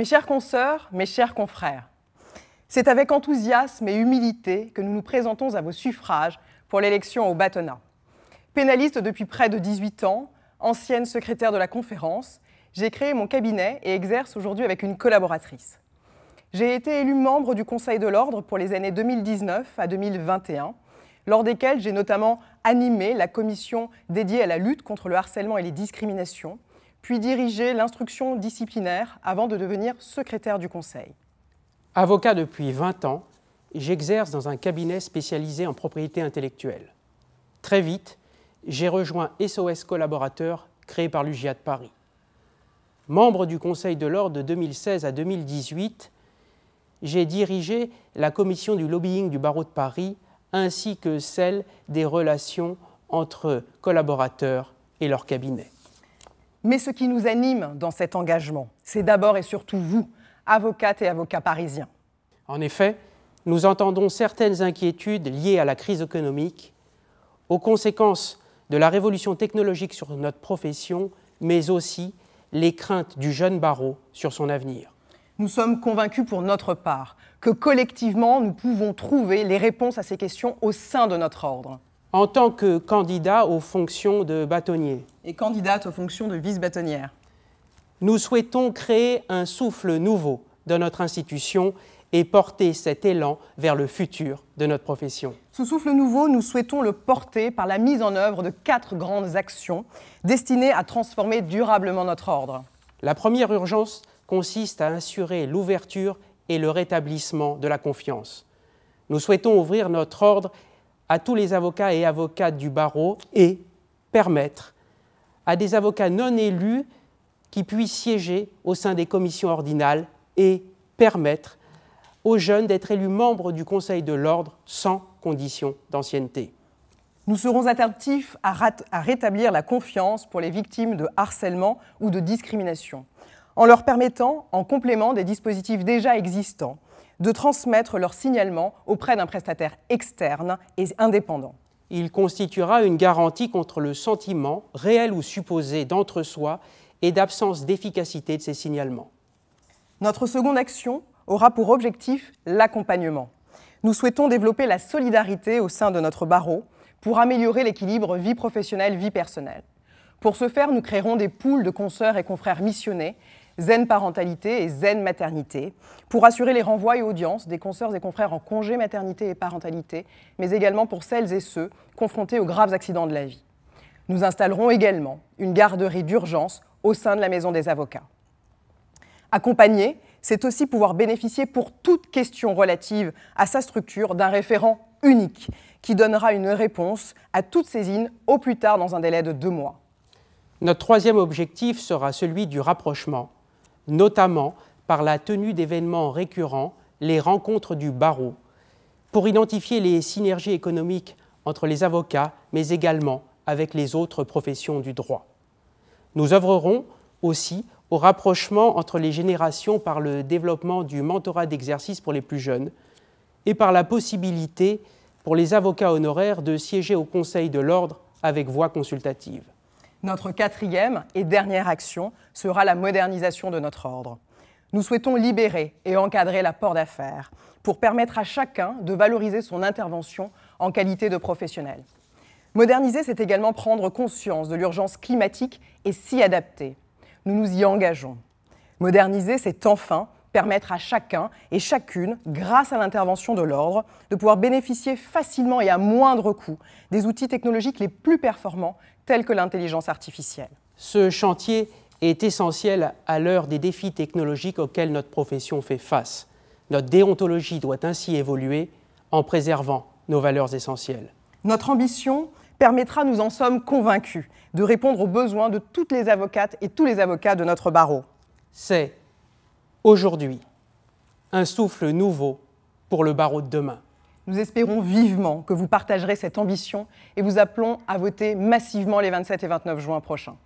Mes chères consoeurs, mes chers confrères, c'est avec enthousiasme et humilité que nous nous présentons à vos suffrages pour l'élection au bâtonnat. Pénaliste depuis près de 18 ans, ancienne secrétaire de la conférence, j'ai créé mon cabinet et exerce aujourd'hui avec une collaboratrice. J'ai été élue membre du Conseil de l'Ordre pour les années 2019 à 2021, lors desquelles j'ai notamment animé la commission dédiée à la lutte contre le harcèlement et les discriminations, puis dirigé l'instruction disciplinaire avant de devenir secrétaire du Conseil. Avocat depuis 20 ans, j'exerce dans un cabinet spécialisé en propriété intellectuelle. Très vite, j'ai rejoint SOS Collaborateurs, créé par l'UJA de Paris. Membre du Conseil de l'Ordre de 2016 à 2018, j'ai dirigé la commission du lobbying du barreau de Paris ainsi que celle des relations entre collaborateurs et leur cabinet. Mais ce qui nous anime dans cet engagement, c'est d'abord et surtout vous, avocates et avocats parisiens. En effet, nous entendons certaines inquiétudes liées à la crise économique, aux conséquences de la révolution technologique sur notre profession, mais aussi les craintes du jeune barreau sur son avenir. Nous sommes convaincus pour notre part que collectivement, nous pouvons trouver les réponses à ces questions au sein de notre ordre. En tant que candidat aux fonctions de bâtonnier et candidate aux fonctions de vice-bâtonnière, nous souhaitons créer un souffle nouveau dans notre institution et porter cet élan vers le futur de notre profession. Ce souffle nouveau, nous souhaitons le porter par la mise en œuvre de 4 grandes actions destinées à transformer durablement notre ordre. La première urgence consiste à assurer l'ouverture et le rétablissement de la confiance. Nous souhaitons ouvrir notre ordre à tous les avocats et avocates du barreau et permettre à des avocats non élus qui puissent siéger au sein des commissions ordinales et permettre aux jeunes d'être élus membres du Conseil de l'Ordre sans condition d'ancienneté. Nous serons attentifs à rétablir la confiance pour les victimes de harcèlement ou de discrimination, en leur permettant, en complément des dispositifs déjà existants, de transmettre leur signalement auprès d'un prestataire externe et indépendant. Il constituera une garantie contre le sentiment, réel ou supposé, d'entre-soi et d'absence d'efficacité de ces signalements. Notre seconde action aura pour objectif l'accompagnement. Nous souhaitons développer la solidarité au sein de notre barreau pour améliorer l'équilibre vie professionnelle-vie personnelle. Pour ce faire, nous créerons des pools de consoeurs et confrères missionnés, Zen Parentalité et Zen Maternité, pour assurer les renvois et audiences des consoeurs et confrères en congé maternité et parentalité, mais également pour celles et ceux confrontés aux graves accidents de la vie. Nous installerons également une garderie d'urgence au sein de la Maison des avocats. Accompagner, c'est aussi pouvoir bénéficier pour toute question relative à sa structure d'un référent unique qui donnera une réponse à toute saisine au plus tard dans un délai de 2 mois. Notre troisième objectif sera celui du rapprochement, notamment par la tenue d'événements récurrents, les rencontres du barreau, pour identifier les synergies économiques entre les avocats, mais également avec les autres professions du droit. Nous œuvrerons aussi au rapprochement entre les générations par le développement du mentorat d'exercice pour les plus jeunes et par la possibilité pour les avocats honoraires de siéger au Conseil de l'Ordre avec voix consultative. Notre quatrième et dernière action sera la modernisation de notre ordre. Nous souhaitons libérer et encadrer l'apport d'affaires pour permettre à chacun de valoriser son intervention en qualité de professionnel. Moderniser, c'est également prendre conscience de l'urgence climatique et s'y adapter. Nous nous y engageons. Moderniser, c'est enfin permettre à chacun et chacune, grâce à l'intervention de l'ordre, de pouvoir bénéficier facilement et à moindre coût des outils technologiques les plus performants, tels que l'intelligence artificielle. Ce chantier est essentiel à l'heure des défis technologiques auxquels notre profession fait face. Notre déontologie doit ainsi évoluer en préservant nos valeurs essentielles. Notre ambition permettra, nous en sommes convaincus, de répondre aux besoins de toutes les avocates et tous les avocats de notre barreau. C'est, aujourd'hui, un souffle nouveau pour le barreau de demain. Nous espérons vivement que vous partagerez cette ambition et vous appelons à voter massivement les 27 et 29 juin prochains.